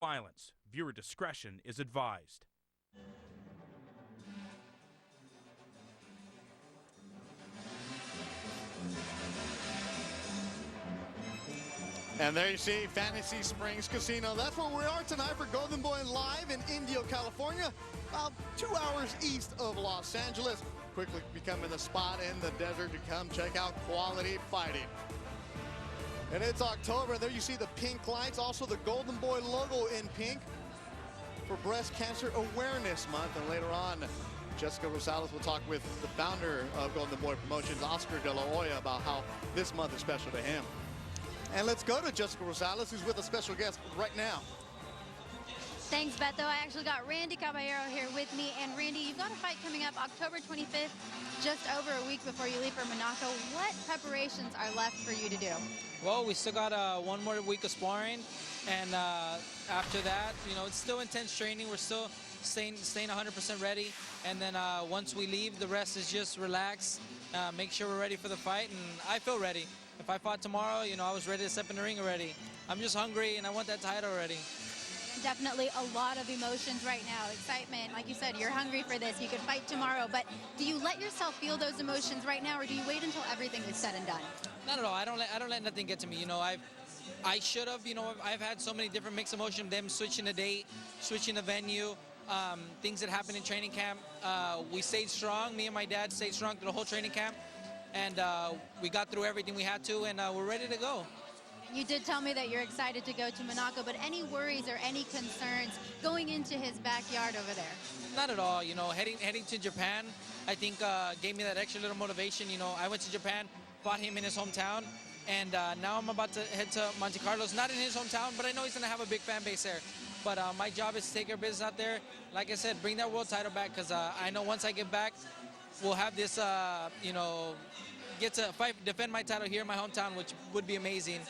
Violence. Viewer discretion is advised. And there you see Fantasy Springs Casino. That's where we are tonight for Golden Boy Live in Indio, California, about 2 hours east of Los Angeles. Quickly becoming the spot in the desert to come check out quality fighting. And it's October. There you see the pink lights, also the Golden Boy logo in pink for Breast Cancer Awareness Month. And later on, Jessica Rosales will talk with the founder of Golden Boy Promotions, Oscar De La Hoya, about how this month is special to him. And let's go to Jessica Rosales, who's with a special guest right now. Thanks, Beto. I actually got Randy Caballero here with me. And Randy, you've got a fight coming up October 25th, just over a week before you leave for Monaco. What preparations are left for you to do? Well, we still got one more week of sparring. And after that, you know, it's still intense training. We're still staying 100% ready. And then once we leave, the rest is just relax, make sure we're ready for the fight. And I feel ready. If I fought tomorrow, you know, I was ready to step in the ring already. I'm just hungry, and I want that title already. Definitely a lot of emotions right now, excitement. Like you said, you're hungry for this. You could fight tomorrow, but do you let yourself feel those emotions right now, or do you wait until everything is said and done? Not at all. I don't let nothing get to me. You know, I should have. You know, I've had so many different mixed emotions. Them switching the date, switching the venue, things that happened in training camp. We stayed strong. Me and my dad stayed strong through the whole training camp. And we got through everything we had to, and we're ready to go. You did tell me that you're excited to go to Monaco, but any worries or any concerns going into his backyard over there? Not at all. You know, heading to Japan, I think gave me that extra little motivation. You know, I went to Japan, fought him in his hometown, and now I'm about to head to Monte Carlo. It's not in his hometown, but I know he's going to have a big fan base there. But my job is to take care of business out there. Like I said, bring that world title back, because I know once I get back, we'll have this, you know, get to defend my title here in my hometown, which would be amazing.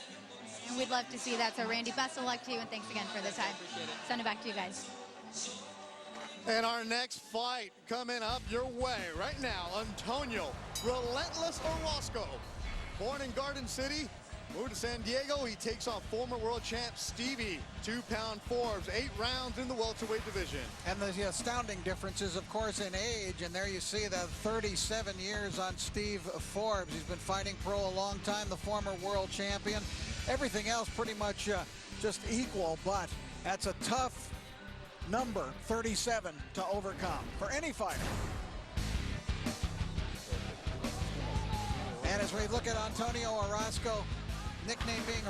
And we'd love to see that. So, Randy, best of luck to you, and thanks again for the time. Appreciate it. Send it back to you guys. And our next fight coming up your way right now, Antonio Relentless Orozco. Born in Garden City, moved to San Diego. He takes on former world champ Stevie, 2-pound Forbes, 8 rounds in the welterweight division. And the astounding differences, of course, in age. And there you see that 37 years on Steve Forbes. He's been fighting pro a long time, the former world champion. Everything else pretty much just equal, but that's a tough number, 37, to overcome for any fighter. And as we look at Antonio Orozco, nickname being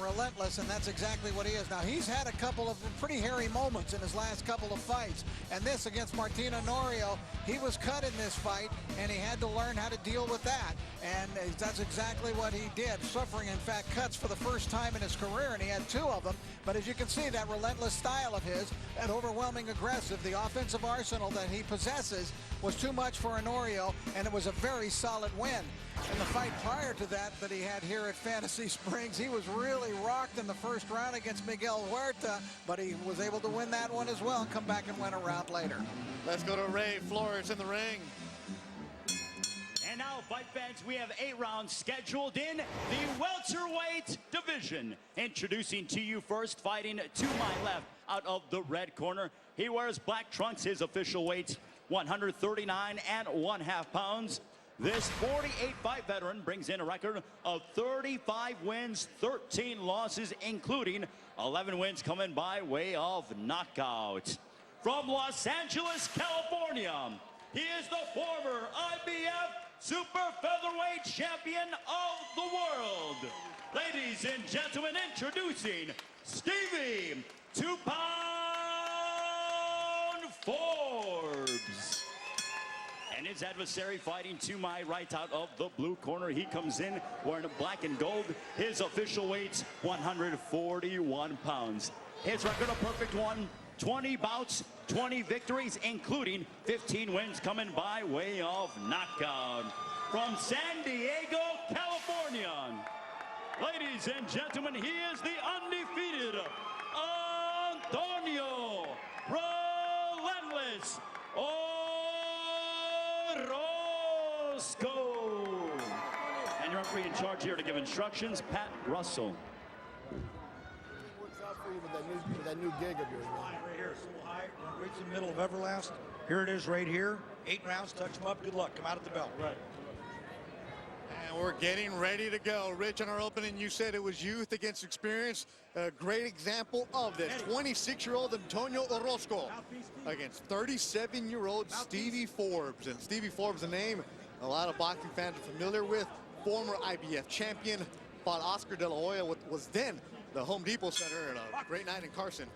Relentless, and that's exactly what he is. Now, he's had a couple of pretty hairy moments in his last couple of fights, and this against Martin Honorio, he was cut in this fight, and he had to learn how to deal with that, and that's exactly what he did, suffering, in fact, cuts for the first time in his career, and he had 2 of them. But as you can see, that relentless style of his, that overwhelming aggressive, the offensive arsenal that he possesses was too much for Honorio, and it was a very solid win. In the fight prior to that he had here at Fantasy Springs, he was really rocked in the first round against Miguel Huerta, but he was able to win that one as well and come back and win a round later. Let's go to Ray Flores in the ring. And now, fight fans, we have 8 rounds scheduled in the welterweight division. Introducing to you first, fighting to my left out of the red corner. He wears black trunks. His official weight, 139 1/2 pounds. This 48-fight veteran brings in a record of 35 wins, 13 losses, including 11 wins coming by way of knockout. From Los Angeles, California, he is the former IBF Super Featherweight Champion of the world. Ladies and gentlemen, introducing Stevie 2-pound Forbes. And his adversary fighting to my right out of the blue corner. He comes in wearing black and gold. His official weight, 141 pounds. His record a perfect one, 20 bouts, 20 victories, including 15 wins coming by way of knockout. From San Diego, California, ladies and gentlemen, he is the undefeated Antonio Relentless Orozco. And your referee in charge here to give instructions, Pat Russell. for you with that new gig of yours, man. Right here, so high, right in the middle of Everlast. Here it is right here. 8 rounds, touch them up. Good luck. Come out at the bell. Right. And we're getting ready to go. Rich, on our opening, you said it was youth against experience. A great example of this. 26-year-old Antonio Orozco against 37-year-old Stevie Forbes. And Stevie Forbes, a name a lot of boxing fans are familiar with. Former IBF champion, fought Oscar De La Hoya, was then the Home Depot Center, and a great night in Carson.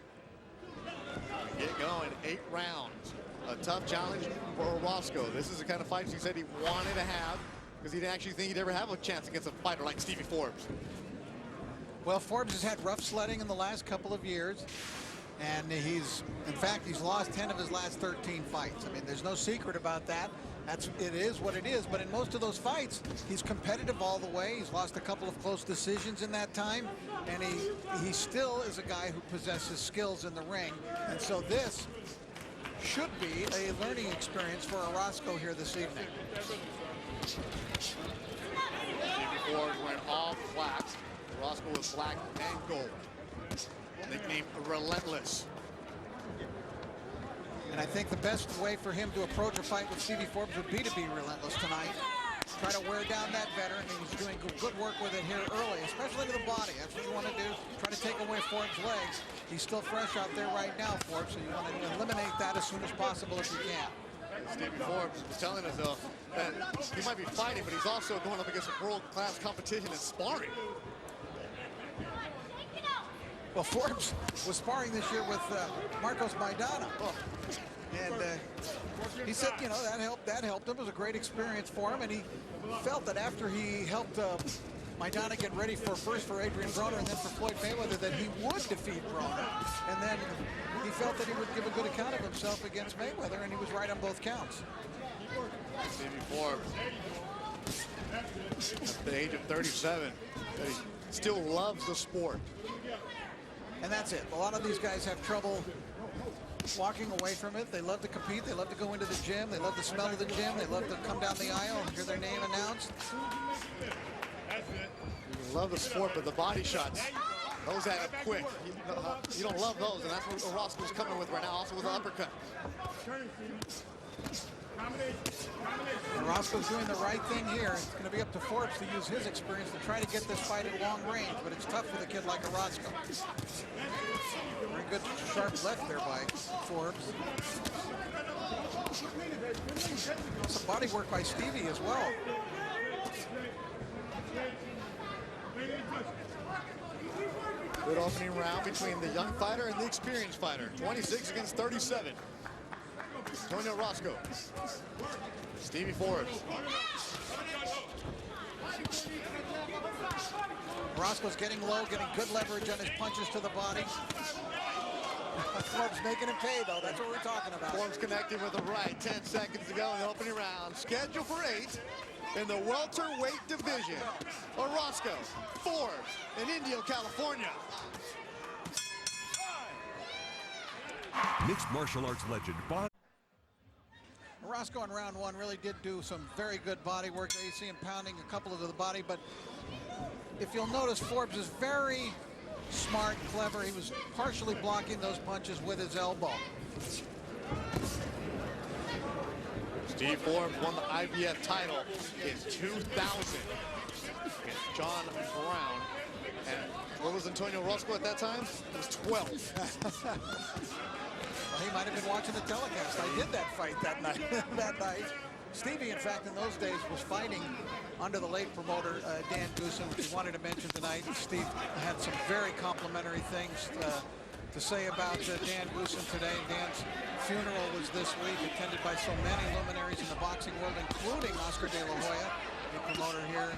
Get going, 8 rounds. A tough challenge for Orozco. This is the kind of fight he said he wanted to have, because he didn't actually think he'd ever have a chance against a fighter like Stevie Forbes. Well, Forbes has had rough sledding in the last couple of years, and he's lost 10 of his last 13 fights. I mean, there's no secret about that. It is what it is, but in most of those fights, he's competitive all the way. He's lost a couple of close decisions in that time, and he still is a guy who possesses skills in the ring. And so this should be a learning experience for Orozco here this evening. Stevie Forbes went all black. Orozco was black and gold. Nicknamed Relentless. And I think the best way for him to approach a fight with Stevie Forbes would be to be relentless tonight. Try to wear down that veteran, and he's doing good work with it here early, especially to the body. That's what you want to do. Try to take away Forbes' legs. He's still fresh out there right now, Forbes, so you want to eliminate that as soon as possible if you can. Stevie Forbes was telling us, though, that he might be fighting, but he's also going up against a world-class competition and sparring. Well, Forbes was sparring this year with Marcos Maidana. And he said, you know, that helped him. It was a great experience for him. And he felt that after he helped Maidana get ready first for Adrian Broner and then for Floyd Mayweather, that he would defeat Broner. And then he felt that he would give a good account of himself against Mayweather, and he was right on both counts. Stevie Forbes, at the age of 37, he still loves the sport. And that's it. A lot of these guys have trouble walking away from it. They love to compete. They love to go into the gym. They love the smell of the gym. They love to come down the aisle and hear their name announced. You love the sport, but the body shots, those add up quick. You don't love those, and that's what Orozco's coming with right now, also with an uppercut. Orozco's doing the right thing here. It's going to be up to Forbes to use his experience to try to get this fight at long range, but it's tough with a kid like Orozco. Very good sharp left there by Forbes. Some body work by Stevie as well. Good opening round between the young fighter and the experienced fighter. 26 against 37. Antonio Orozco. Stevie Forbes. Orozco's getting low, getting good leverage on his punches to the body. Forbes making him pay, though. That's what we're talking about. Forbes connecting with the right. 10 seconds to go in the opening round. Scheduled for 8 in the welterweight division. Orozco, Forbes, in Indio, California. Mixed martial arts legend Orozco in round 1 really did do some very good body work. You see him pounding a couple of the body, but if you'll notice, Forbes is very smart, clever. He was partially blocking those punches with his elbow. Steve Forbes won the IBF title in 2000 against John Brown. And what was Antonio Orozco at that time? It was 12. Well, he might have been watching the telecast. I did that fight that night. Stevie, in fact, in those days was fighting under the late promoter Dan Goosen, which he wanted to mention tonight. Steve had some very complimentary things to say about Dan Goosen today. Dan's funeral was this week, attended by so many luminaries in the boxing world, including Oscar De La Hoya, the promoter here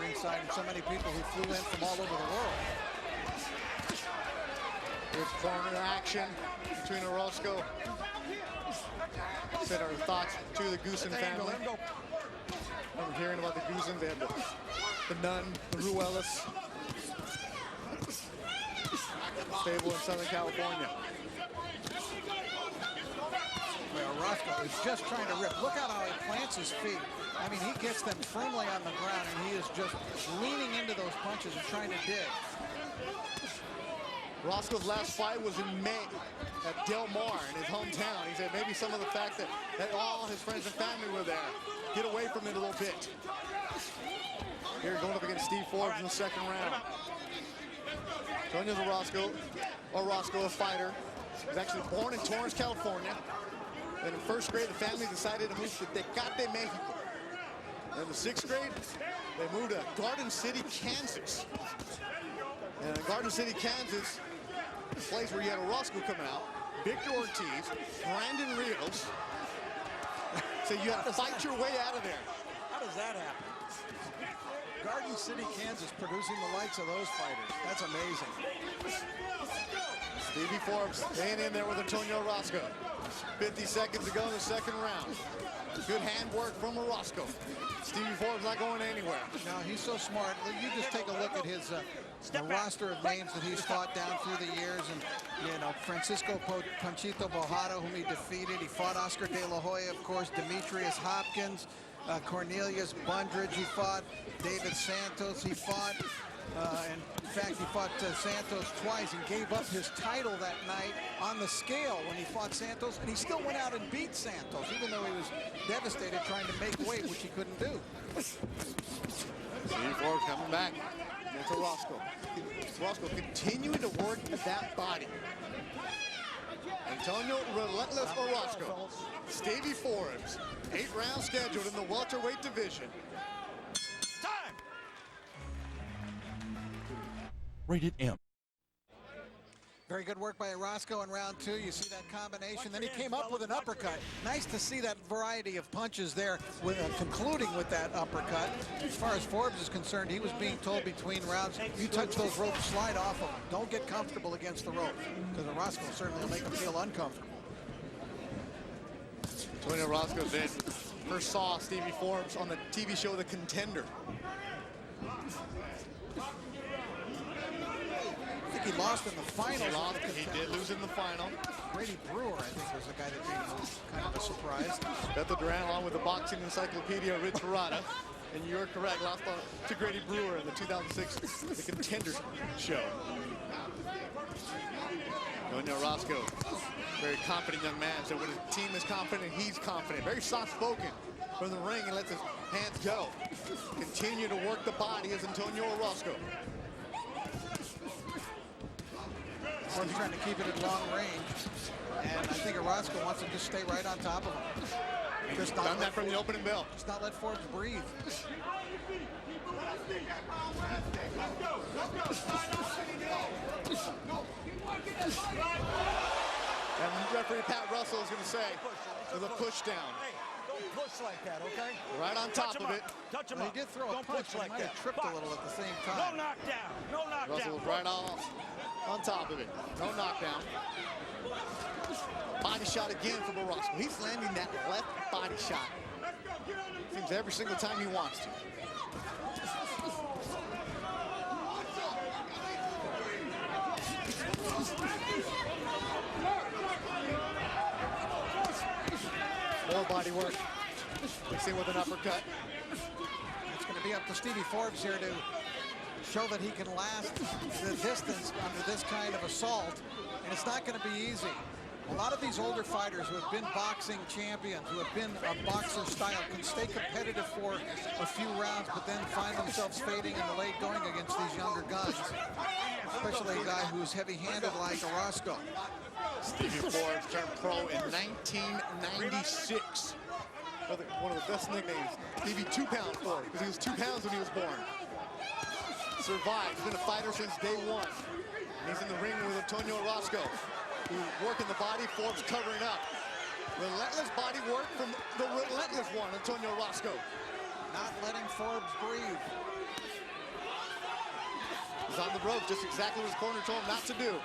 ringside, and so many people who flew in from all over the world. Good corner action between Orozco. Said our thoughts to the Goosen family. I'm hearing about the Goosens. They had the Nun, the Ruelas. Stable in Southern California. Well, Orozco is just trying to rip. Look at how he plants his feet. I mean, he gets them firmly on the ground, and he is just leaning into those punches and trying to dig. Orozco's last fight was in May at Del Mar in his hometown. He said maybe some of the fact that all his friends and family were there. Get away from it a little bit. Here going up against Steve Forbes in the second round. Antonio Orozco, a fighter. He was actually born in Torrance, California. Then in first grade, the family decided to move to Tecate, Mexico. Then in the sixth grade, they moved to Garden City, Kansas. And in Garden City, Kansas, the place where you had Orozco coming out, Victor Ortiz, Brandon Rios. So you had to fight your way out of there. How does that happen? Garden City, Kansas, producing the likes of those fighters. That's amazing. Stevie Forbes staying in there with Antonio Orozco. 50 seconds to go in the second round. Good handwork from Orozco. Stevie Forbes not going anywhere. No, he's so smart. You just take a look at his the roster of names that he's fought down through the years, and you know, Francisco Panchito Bojado, whom he defeated. He fought Oscar De La Hoya, of course, Demetrius Hopkins, Cornelius Bundridge. He fought David Santos. He fought, and in fact, he fought Santos twice and gave up his title that night on the scale when he fought Santos, and he still went out and beat Santos, even though he was devastated trying to make weight, which he couldn't do. Stevie Forbes coming back against Orozco. Orozco continuing to work at that body. Antonio Relentless Orozco. Stevie Forbes. 8 rounds scheduled in the welterweight division. Time! Rated M. Very good work by Orozco in round 2. You see that combination. Then he came up with an uppercut. Nice to see that variety of punches there, with concluding with that uppercut. As far as Forbes is concerned, he was being told between rounds, you touch those ropes, slide off of them. Don't get comfortable against the ropes, because Orozco certainly will make him feel uncomfortable. Antonio Orozco then first saw Stevie Forbes on the TV show The Contender. I think he lost in the final. He did lose in the final. Grady Brewer, I think, was the guy that beat kind of a surprise. Beto Duran, along with the boxing encyclopedia, Rich Harada. And you're correct, lost to Grady Brewer in the 2006 The Contender show. Antonio Orozco, very confident young man. So when his team is confident, he's confident. Very soft-spoken from the ring and lets his hands go. Continue to work the body as Antonio Orozco. Forbes trying to keep it at long range, and I think Orozco wants to just stay right on top of him. Just done that from the opening bell. Just not let Forbes breathe. And referee Pat Russell is going to say, there's a push down. Hey, don't push like that, okay? Right on top of it. Touch him Well, up. he did throw a Don't punch, push but he like might that. have tripped a little at the same No time. knockdown. No knockdown. Russell was right on top of it. No knockdown. Body shot again from Orozco. He's landing that left body shot. Seems every single time he wants to. More body work. Mixing with an uppercut. It's going to be up to Stevie Forbes here to show that he can last the distance under this kind of assault, and it's not going to be easy. A lot of these older fighters who have been boxing champions, who have been a boxer style, can stay competitive for a few rounds, but then find themselves fading in the late going against these younger guns, especially a guy who's heavy-handed like Orozco. Stevie Forbes turned pro in 1996. One of the best nicknames, Stevie 2-Pound Forbes, because he was 2 pounds when he was born. Survived, he's been a fighter since day one. And he's in the ring with Antonio Orozco, who's working the body, Forbes covering up. Relentless body work from the relentless one, Antonio Orozco. Not letting Forbes breathe. He's on the rope, just exactly what his corner told him not to do.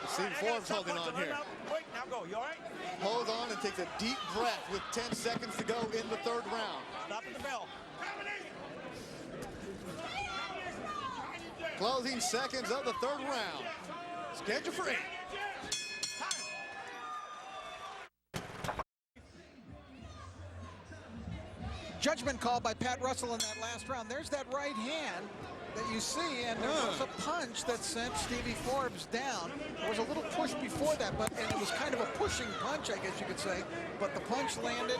See Forbes holding on here. Wait, now go. You all right? Holds on and takes a deep breath with 10 seconds to go in the third round. Stop at the bell. Closing seconds of the third round. Schedule for 8. Judgment call by Pat Russell in that last round. There's that right hand. that you see, and there was a punch that sent Stevie Forbes down. There was a little push before that, and it was kind of a pushing punch, I guess you could say. But the punch landed,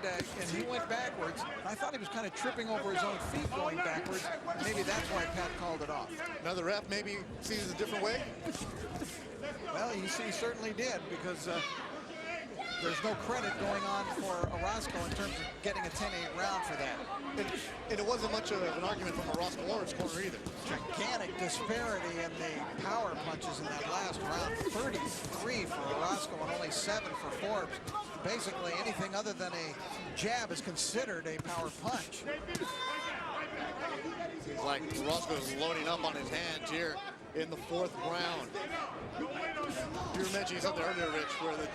and he went backwards. I thought he was kind of tripping over his own feet going backwards. Maybe that's why Pat called it off. Another ref maybe sees it a different way. Well, he certainly did, because there's no credit going on for Orozco in terms of getting a 10-8 round for that. And it wasn't much of an argument from Orozco or his corner either. Gigantic disparity in the power punches in that last round. 33 for Orozco and only 7 for Forbes. Basically, anything other than a jab is considered a power punch. Seems like Orozco is loading up on his hands here in the 4th round. You were mentioning something earlier, Rich, where the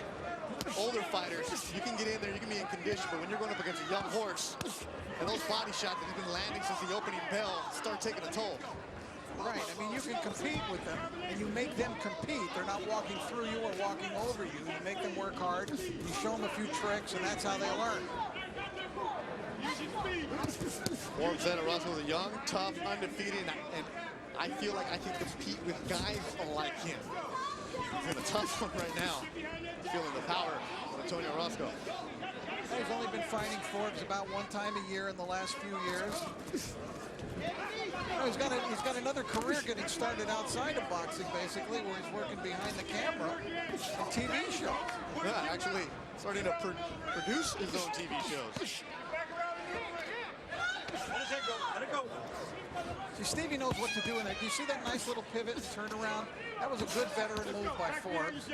older fighters, you can get in there, you can be in condition, but when you're going up against a young horse, and those body shots that have been landing since the opening bell start taking a toll. Right, I mean, you can compete with them, and you make them compete. They're not walking through you or walking over you. You make them work hard, you show them a few tricks, and that's how they learn. Forbes said Orozco is a young, tough, undefeated, and I feel like I can compete with guys like him. He's in a tough one right now. Feeling the power of Antonio Orozco. He's only been fighting Forbes about 1 time a year in the last few years. He's got another career getting started outside of boxing, basically, where he's working behind the camera on TV shows. Yeah, actually starting to produce his own TV shows. Let it go. See, Stevie knows what to do in there. Do you see that nice little pivot and turnaround? That was a good veteran move by Forbes.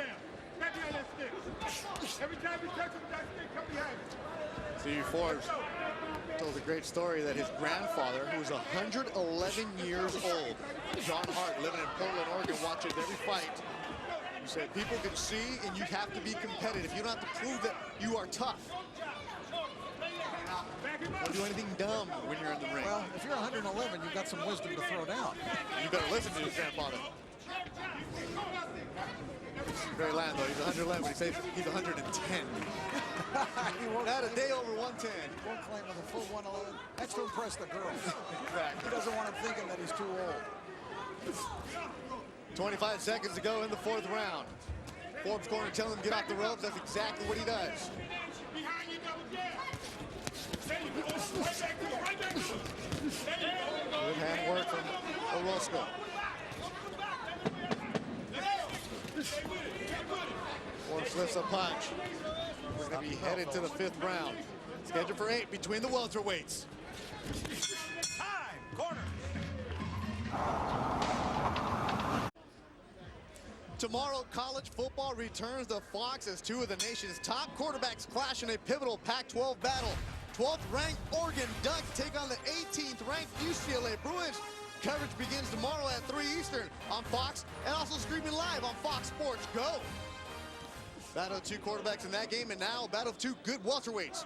Stevie Forbes tells a great story that his grandfather, who was 111 years old, John Hart, living in Portland, Oregon, watches every fight. He said, people can see, and you have to be competitive. You don't have to prove that you are tough. Don't do anything dumb when you're in the ring. Well, if you're 111, you've got some wisdom to throw down. You better listen to his grandfather. Very land, though. He's 111, but he says he's 110. He won't Not a day over 110. He won't claim with a full 111. That's to impress the girls. Correct. He doesn't want them thinking that he's too old. 25 seconds to go in the 4th round. Forbes corner telling him to get off the ropes. That's exactly what he does. Good handwork from Orozco. Forbes lifts a punch. We're going to be headed to the 5th round. Scheduled for 8 between the welterweights. Time, corner. Tomorrow, college football returns to Fox as 2 of the nation's top quarterbacks clash in a pivotal Pac-12 battle. 12th-ranked Oregon Ducks take on the 18th-ranked UCLA Bruins. Coverage begins tomorrow at 3 Eastern on Fox and also streaming live on Fox Sports Go. Battle of 2 quarterbacks in that game, and now battle of 2 good welterweights.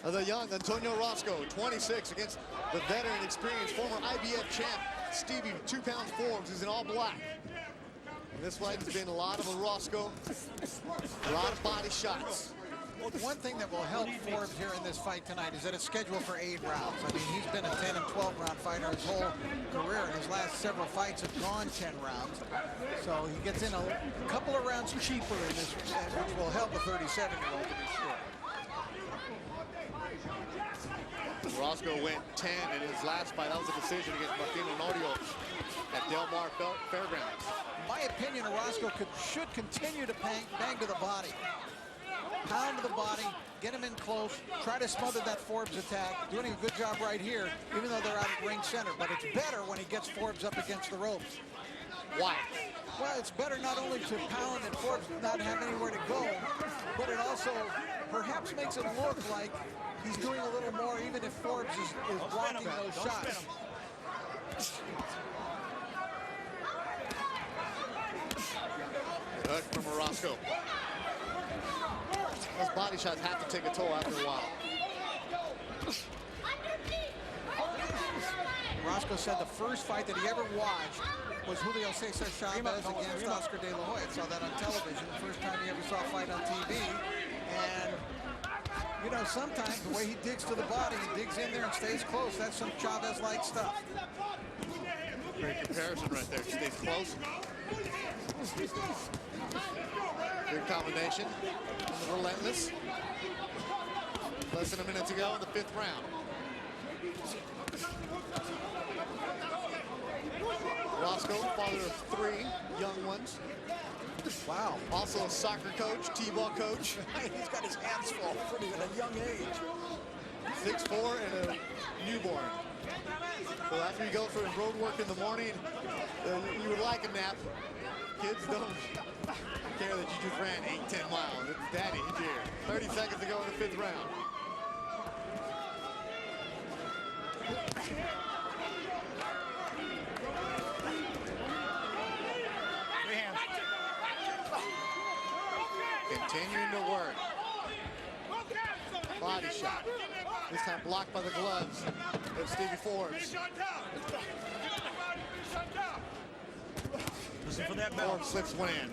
The young Antonio Orozco, 26, against the veteran, experienced former IBF champ Stevie 2 pounds Forbes, who's in all black. And this fight has been a lot of Orozco, a lot of body shots. One thing that will help Forbes here in this fight tonight is that it's scheduled for 8 rounds. I mean, he's been a 10 and 12 round fighter his whole career, and his last several fights have gone 10 rounds. So he gets in a couple of rounds cheaper in this, which will help a 37-year-old to be sure. Orozco went 10 in his last fight. That was a decision against Martin Norio at Del Mar Fairgrounds. In my opinion, Orozco should continue to bang to the body. Pound to the body, get him in close, try to smother that Forbes attack. Doing a good job right here, even though they're out at ring center. But it's better when he gets Forbes up against the ropes. Why? Well, it's better not only to pound and Forbes not have anywhere to go, but it also perhaps makes it look like he's doing a little more, even if Forbes is blocking those shots. Good from Orozco. Those body shots have to take a toll after a while. Orozco said the first fight that he ever watched was Julio Cesar Chavez against Oscar De La Hoya. Saw that on television, the first time he ever saw a fight on TV. And You know, sometimes the way he digs to the body, he digs in there and stays close. That's some Chavez-like stuff. Great comparison right there. Stays close. Good combination. Relentless. Less than a minute to go in the 5th round. Orozco, father of 3 young ones. Wow. Also a soccer coach, t-ball coach. He's got his hands full pretty at a young age. 6'4" and a newborn. So after he goes for his road work in the morning, you would like a nap. Kids don't care that you just ran 8-10 miles. It's daddy here. 30 seconds to go in the 5th round. Continuing to work. Body shot. This time blocked by the gloves of Stevie Forbes. Listen for that bell. Forbes slips one in.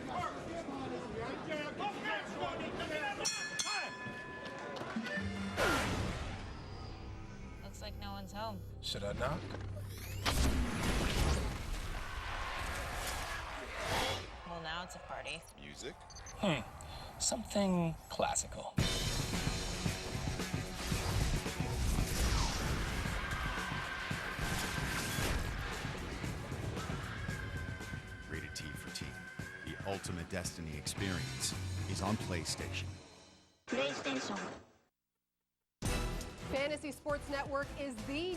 Looks like no one's home. Should I knock? Well, now it's a party. Music? Something classical. Rated T for Teen. The ultimate Destiny experience is on PlayStation. PlayStation. Fantasy Sports Network is the...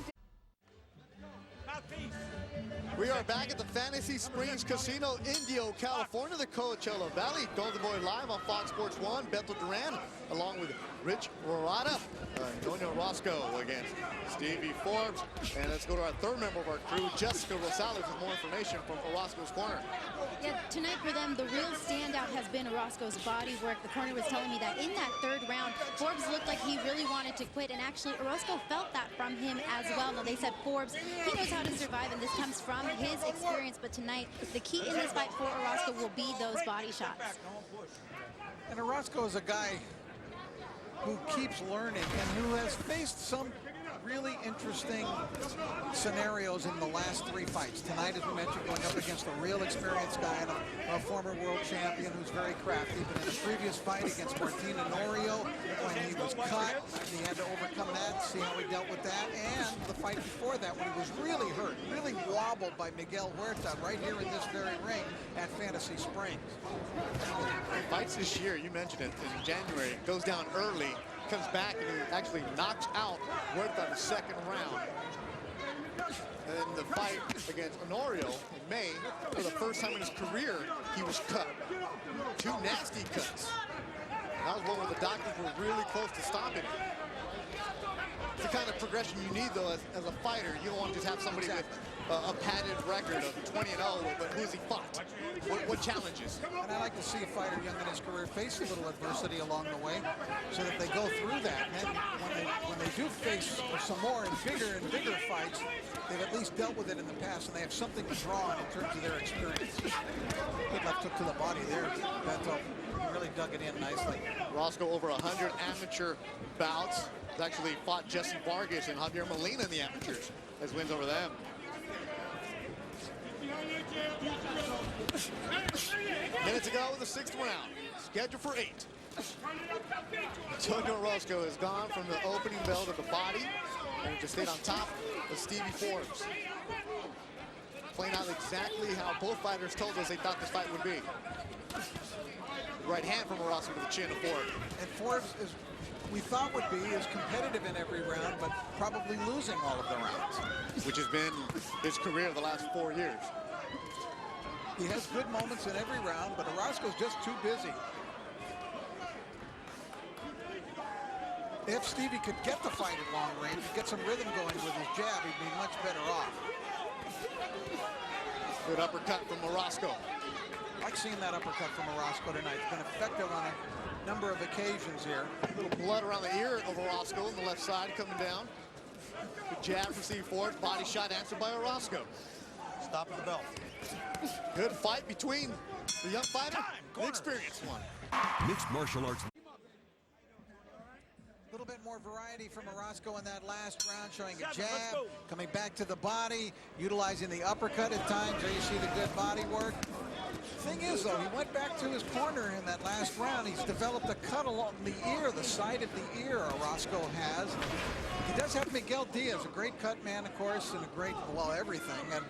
We are back at the Fantasy Springs Casino, Indio, California, the Coachella Valley. Golden Boy live on Fox Sports 1. Beto Duran, along with Rich Rorada, Antonio Orozco against Stevie Forbes. And let's go to our 3rd member of our crew, Jessica Rosales, with more information from Orozco's corner. Yeah, tonight for them, the real standout has been Orozco's body work. The corner was telling me that in that 3rd round, Forbes looked like he really wanted to quit, and actually Orozco felt that from him as well. Now, they said Forbes, he knows how to survive, and this comes from his experience, but tonight, the key in this fight for Orozco will be those body shots. And Orozco is a guy who keeps learning and who has faced some really interesting scenarios in the last 3 fights. Tonight, as we mentioned, going up against a real experienced guy and a former world champion who's very crafty. But in the previous fight against Martin Norio, when he was cut, he had to overcome that, see how he dealt with that. And the fight before that, when he was really hurt, really wobbled by Miguel Huerta right here in this very ring at Fantasy Springs. Fights this year, you mentioned it, in January, goes down early, comes back and he actually knocks out Huerta in the 2nd round. And then the fight against Honorio in May, for the first time in his career, he was cut. 2 nasty cuts. That was one where the doctors were really close to stopping it. It's the kind of progression you need, though, as a fighter. You don't want to just have somebody with a padded record of 20-0, but who's he fought? What challenges? And I like to see a fighter young in his career face a little adversity along the way so that they go through that. And then when they do face some more and bigger fights, they've at least dealt with it in the past, and they have something to draw on in terms of their experience. Good left hook to the body there. Beto really dug it in nicely. Orozco over 100 amateur bouts. He's actually fought Jesse Vargas and Javier Molina in the amateurs as wins over them. Minute to go in the 6th round. Scheduled for 8. Antonio Orozco has gone from the opening bell to the body and just stayed on top of Stevie Forbes. Playing out exactly how both fighters told us they thought this fight would be. Right hand from Orozco to the chin of Forbes. And Forbes is, we thought would be, as competitive in every round, but probably losing all of the rounds. Which has been his career the last 4 years. He has good moments in every round, but Orozco's just too busy. If Stevie could get the fight at long range, get some rhythm going with his jab, he'd be much better off. Good uppercut from Orozco. I like seeing that uppercut from Orozco tonight. It's been effective on a number of occasions here. A little blood around the ear of Orozco on the left side coming down. Good jab from Stevie Forbes, body shot answered by Orozco. Stop at the bell. Good fight between the young fighter and the experienced one. Mixed martial arts. little bit more variety from Orozco in that last round, showing a jab, coming back to the body, utilizing the uppercut at times. There you see the good body work. Thing is, though, he went back to his corner in that last round. He's developed a cut along the ear, the side of the ear Orozco has. He does have Miguel Diaz, a great cut man, of course, and a great, well, everything. And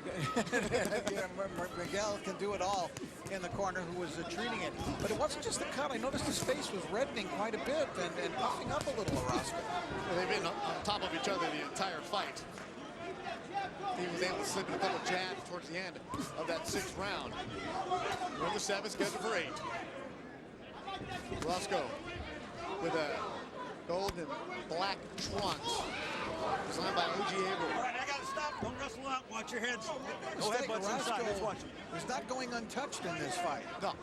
Miguel can do it all in the corner, who was treating it. But it wasn't just the cut. I noticed his face was reddening quite a bit and puffing up a little, Orozco. Well, they've been on top of each other the entire fight. He was able to slip in a couple jabs towards the end of that 6th round. We're in the 7th, scheduled for 8. Orozco with a gold and black trunks, designed by O.G. Abel. All right, I got to stop. Don't wrestle out. Watch your heads. Go ahead, butts inside. Let's watch it. He's not going untouched in this fight. No.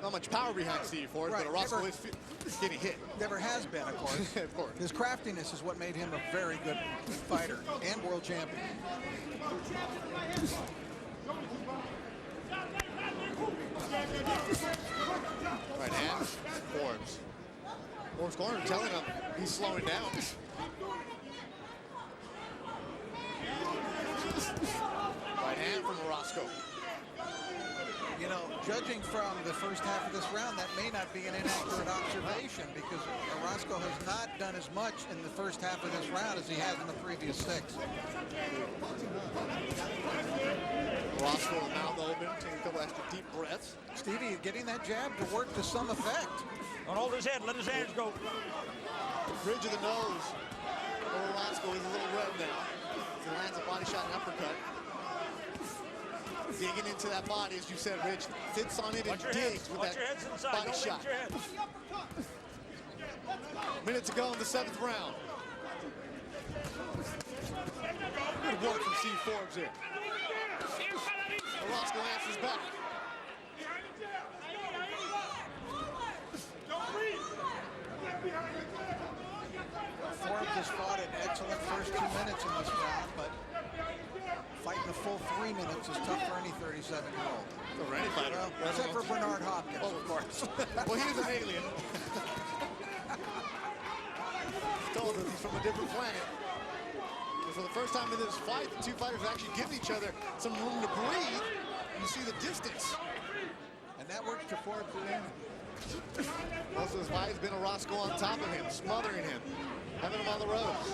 Not much power behind Stevie Forbes, right, but Orozco is getting hit. Never has been, of course. Of course. His craftiness is what made him a very good fighter and world champion. Right hand, Forbes. Forbes corner telling him he's slowing down. Right hand from Orozco. You know, judging from the first half of this round, that may not be an inaccurate observation, because Orozco has not done as much in the first half of this round as he has in the previous 6. Orozco mouth open, taking a couple extra deep breaths. Stevie getting that jab to work to some effect. Don't hold his head, let his hands go. The bridge of the nose for Orozco is a little red now. He lands a body shot and uppercut. Digging into that body, as you said, Rich, sits on it and digs with that body shot. Minute to go in the 7th round. Good work from Steve Forbes here. Orozco answers back. Forbes has fought an excellent first 2 minutes in this round, but fighting the full 3 minutes is tough for any 37-year-old. For any fighter. Well, except for Bernard Hopkins, of course. Well, he's an alien. Told us he's from a different planet. And for the first time in this fight, the two fighters actually giving each other some room to breathe. You see the distance. And that worked to Forbes' advantage. Most of his fight has been Orozco on top of him, smothering him, having him on the ropes.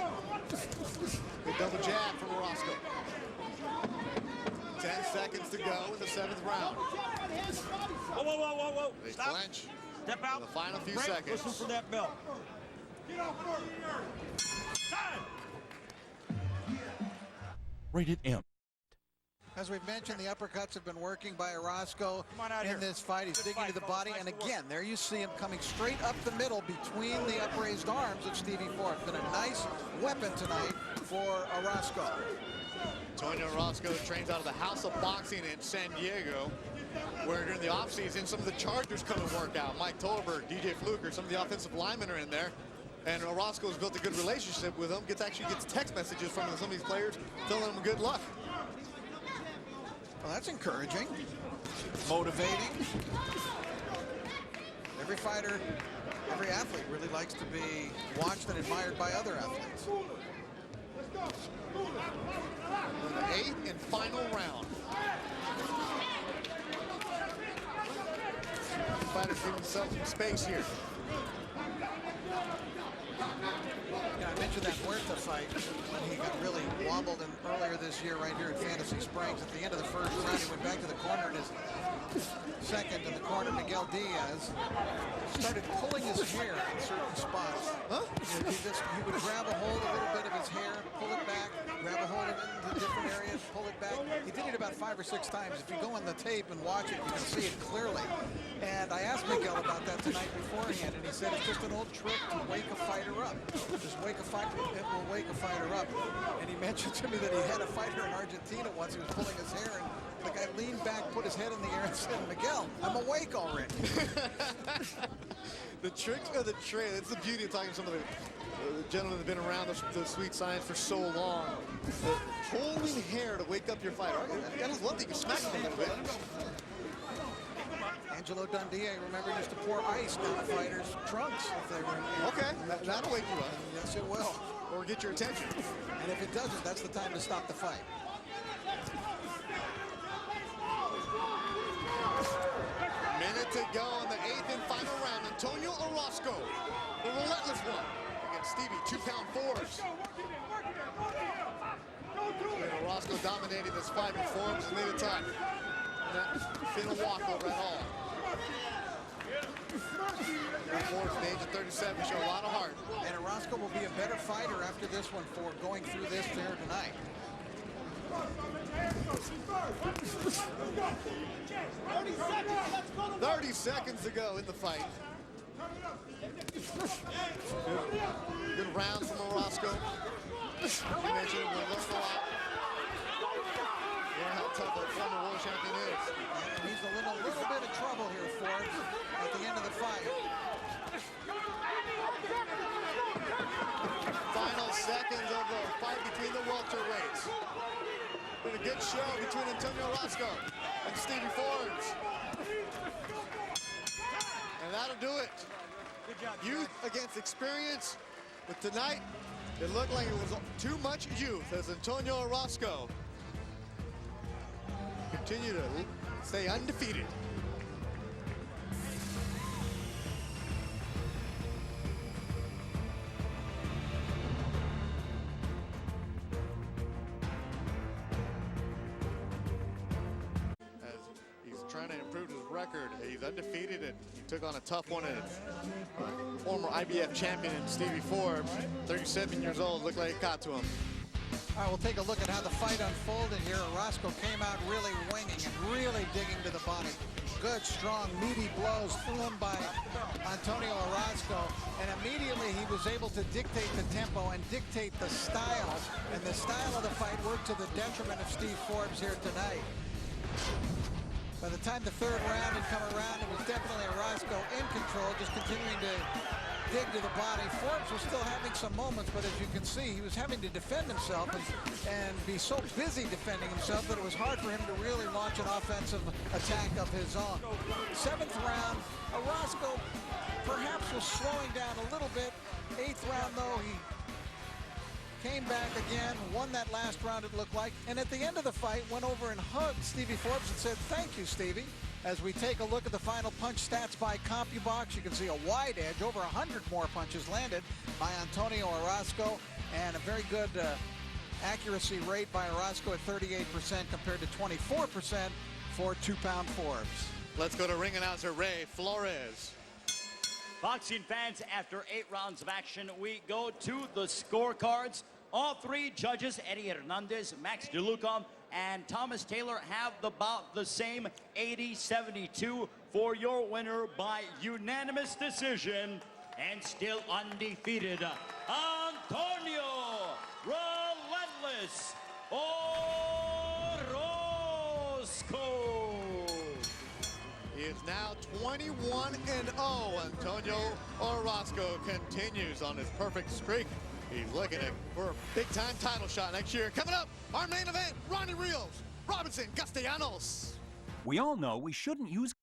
Good double jab from Orozco. 10 seconds to go in the 7th round. Whoa, whoa, whoa, whoa, whoa. They Stop. clench. Step out. For the final few Break. seconds. Listen for that bell. Time. Rated M. As we've mentioned, the uppercuts have been working by Orozco in in this fight. He's digging to the body, and again, there you see him coming straight up the middle between the upraised arms of Stevie Forbes. Been a nice weapon tonight for Orozco. Antonio Orozco trains out of the House of Boxing in San Diego, where during the offseason, some of the Chargers come and work out. Mike Tolberg, DJ Fluker, some of the offensive linemen are in there. And Orozco's built a good relationship with them. Actually gets text messages from some of these players telling them good luck. Well, that's encouraging, motivating. Every fighter, every athlete really likes to be watched and admired by other athletes. The 8th and final round. Fighters giving themselves some space here. Yeah, I mentioned that Huerta fight when he got really wobbled earlier this year right here at Fantasy Springs. At the end of the first round, he went back to the corner, and his second in the corner, Miguel Diaz, started pulling his hair in certain spots. Huh? He would grab a hold a little bit of his hair, pull it back, grab a hold of it into different areas, pull it back. He did it about 5 or 6 times. If you go on the tape and watch it, you can see it clearly. And I asked Miguel about that tonight beforehand, and he said it's just an old trick to wake a fighter up. Just wake a fighter, it will wake a fighter up. And he mentioned to me that he had a fighter in Argentina once. He was pulling his hair, and the guy leaned back, put his head in the air, and said, "Miguel, I'm awake already." The trick of the trade, it's the beauty of talking to some of the gentlemen that have been around the sweet science for so long. Pulling hair to wake up your fighter. That is one thing, you smack them a little bit. And Angelo Dundee, remember, used to pour ice down the fighters' trunks if they were in. Okay, that'll wake you up. Yes, it will. Or get your attention. And if it doesn't, that's the time to stop the fight. Minute to go in the 8th and final round. Antonio Orozco, the relentless one, against Stevie, 2-pound Forbes. And Orozco dominating this fight, and Forbes is needed time. Not finna walk over at all. Forbes, the age of 37, show a lot of heart. And Orozco will be a better fighter after this one for going through this there tonight. 30 seconds to go in the fight. Good rounds from Orozco. You mentioned we'll learn a lot. Learn how tough a former world champion is. And he's in a little bit of trouble here, Forbes, at the end of the fight. Final seconds of the fight between the welterweights. Been a good show between Antonio Orozco and Stevie Forbes. And that'll do it. Good job. Youth against experience. But tonight, it looked like it was too much youth as Antonio Orozco continue to stay undefeated. Trying to improve his record. He's undefeated, and he took on a tough one, and former IBF champion Stevie Forbes, 37 years old, looked like it got to him. All right, we'll take a look at how the fight unfolded here. Orozco came out really winging and really digging to the body. Good, strong, meaty blows thrown by Antonio Orozco, and immediately he was able to dictate the tempo and dictate the style, and the style of the fight worked to the detriment of Steve Forbes here tonight. By the time the third round had come around, it was definitely Orozco in control, just continuing to dig to the body. Forbes was still having some moments, but as you can see, he was having to defend himself and be so busy defending himself that it was hard for him to really launch an offensive attack of his own. 7th round, Orozco perhaps was slowing down a little bit. 8th round, though, he came back again, won that last round, it looked like, and at the end of the fight went over and hugged Stevie Forbes and said, "Thank you, Stevie." As we take a look at the final punch stats by CompuBox, you can see a wide edge, over 100 more punches landed by Antonio Orozco, and a very good accuracy rate by Orozco at 38% compared to 24% for 2-pound Forbes. Let's go to ring announcer Ray Flores. Boxing fans, after 8 rounds of action, we go to the scorecards. All 3 judges, Eddie Hernandez, Max DeLuca, and Thomas Taylor, have about the same 80-72 for your winner by unanimous decision, and still undefeated, Antonio Relentless Orozco. He is now 21-0. Antonio Orozco continues on his perfect streak. He's looking for a big-time title shot next year. Coming up, our main event, Ronnie Rios, Robinson Castellanos. We all know we shouldn't use